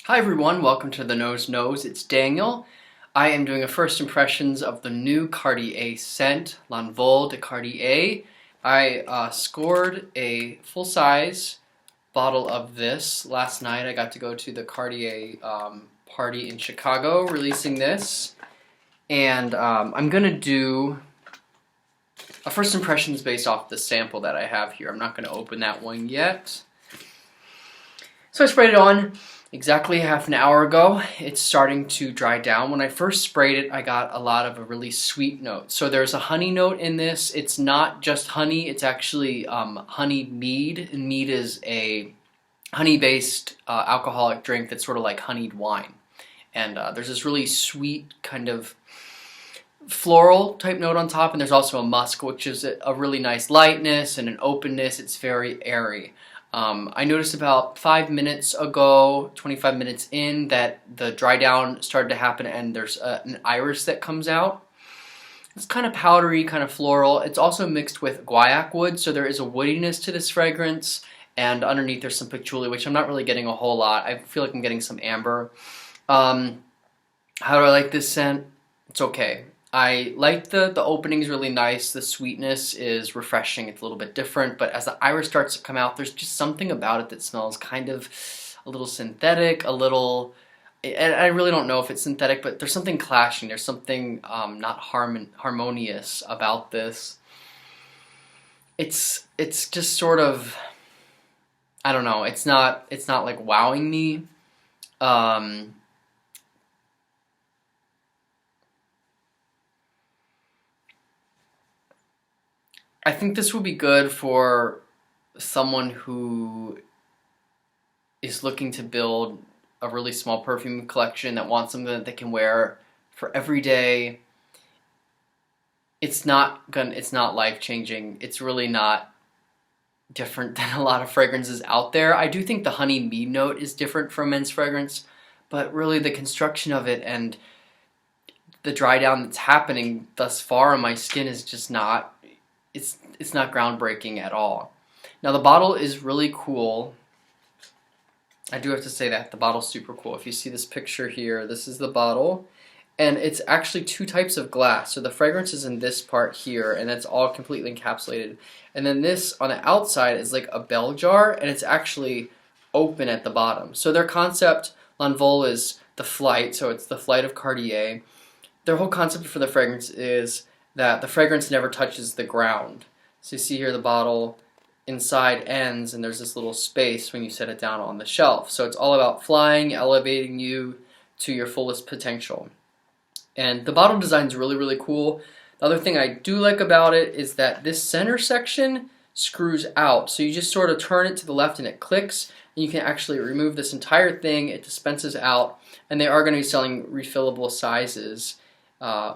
Hi everyone, welcome to the Nose Nose. It's Daniel. I am doing a first impressions of the new Cartier scent, L'Envol de Cartier. I scored a full-size bottle of this last night. I got to go to the Cartier party in Chicago releasing this. And I'm going to do a first impressions based off the sample that I have here. I'm not going to open that one yet. So I sprayed it on exactly half an hour ago. It's starting to dry down. When I first sprayed it, I got a lot of a really sweet note. So there's a honey note in this. It's not just honey, it's actually honeyed mead. And mead is a honey-based alcoholic drink that's sort of like honeyed wine. And there's this really sweet kind of floral type note on top, and there's also a musk, which is a really nice lightness and an openness. It's very airy. I noticed about 5 minutes ago, 25 minutes in, that the dry down started to happen and there's an iris that comes out. It's kind of powdery, kind of floral. It's also mixed with guaiac wood, so there is a woodiness to this fragrance, and underneath there's some patchouli, which I'm not really getting a whole lot. I feel like I'm getting some amber. How do I like this scent? It's okay. I like the opening's really nice. The sweetness is refreshing. It's a little bit different, but as the iris starts to come out, there's just something about it that smells kind of a little synthetic, a little, and I really don't know if it's synthetic, but there's something clashing. There's something not harmonious about this. It's just sort of, I don't know. It's not like wowing me. I think this would be good for someone who is looking to build a really small perfume collection that wants something that they can wear for every day. It's not life-changing. It's really not different than a lot of fragrances out there. I do think the honey mead note is different from men's fragrance, but really the construction of it and the dry down that's happening thus far on my skin is just not, it's not groundbreaking at all. Now the bottle is really cool. I do have to say that the bottle's super cool. If you see this picture here, this is the bottle, and it's actually two types of glass. So the fragrance is in this part here, and it's all completely encapsulated. And then this on the outside is like a bell jar, and it's actually open at the bottom. So their concept, L'Envol, is the flight, so it's the flight of Cartier. Their whole concept for the fragrance is that the fragrance never touches the ground. So you see here the bottle inside ends, and there's this little space when you set it down on the shelf. So it's all about flying, elevating you to your fullest potential. And the bottle design is really, really cool. The other thing I do like about it is that this center section screws out. So you just sort of turn it to the left and it clicks, and you can actually remove this entire thing. It dispenses out, and they are going to be selling refillable sizes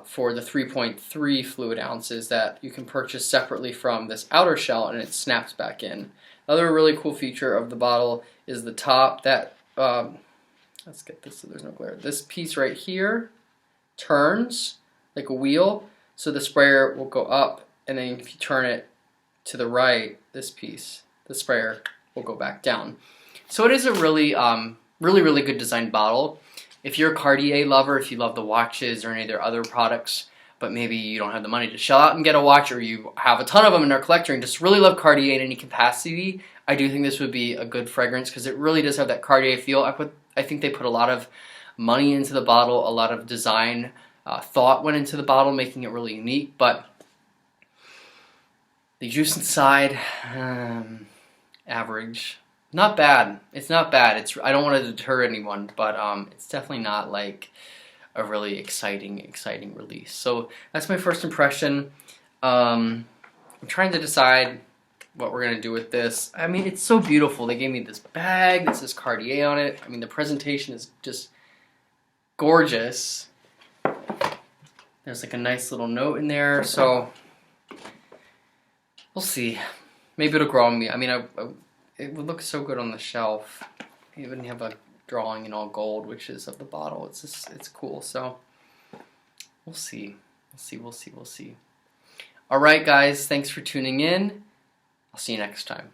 for the 3.3 fluid ounces that you can purchase separately from this outer shell, and it snaps back in. Another really cool feature of the bottle is the top. That let's get this so there's no glare. This piece right here turns like a wheel, so the sprayer will go up, and then if you turn it to the right, this piece, the sprayer will go back down. So it is a really, really good designed bottle. If you're a Cartier lover, if you love the watches or any of their other products, but maybe you don't have the money to shell out and get a watch, or you have a ton of them and are collector and just really love Cartier in any capacity, I do think this would be a good fragrance because it really does have that Cartier feel. I think they put a lot of money into the bottle, a lot of design thought went into the bottle, making it really unique, but the juice inside, average. Not bad. It's not bad. I don't want to deter anyone, but it's definitely not like a really exciting release. So that's my first impression. I'm trying to decide what we're gonna do with this. I mean, it's so beautiful. They gave me this bag that says Cartier on it. I mean, the presentation is just gorgeous. There's like a nice little note in there, so we'll see. Maybe it'll grow on me. I mean, it would look so good on the shelf. You even have a drawing in all gold, which is of the bottle. It's cool. So we'll see. We'll see. All right, guys. Thanks for tuning in. I'll see you next time.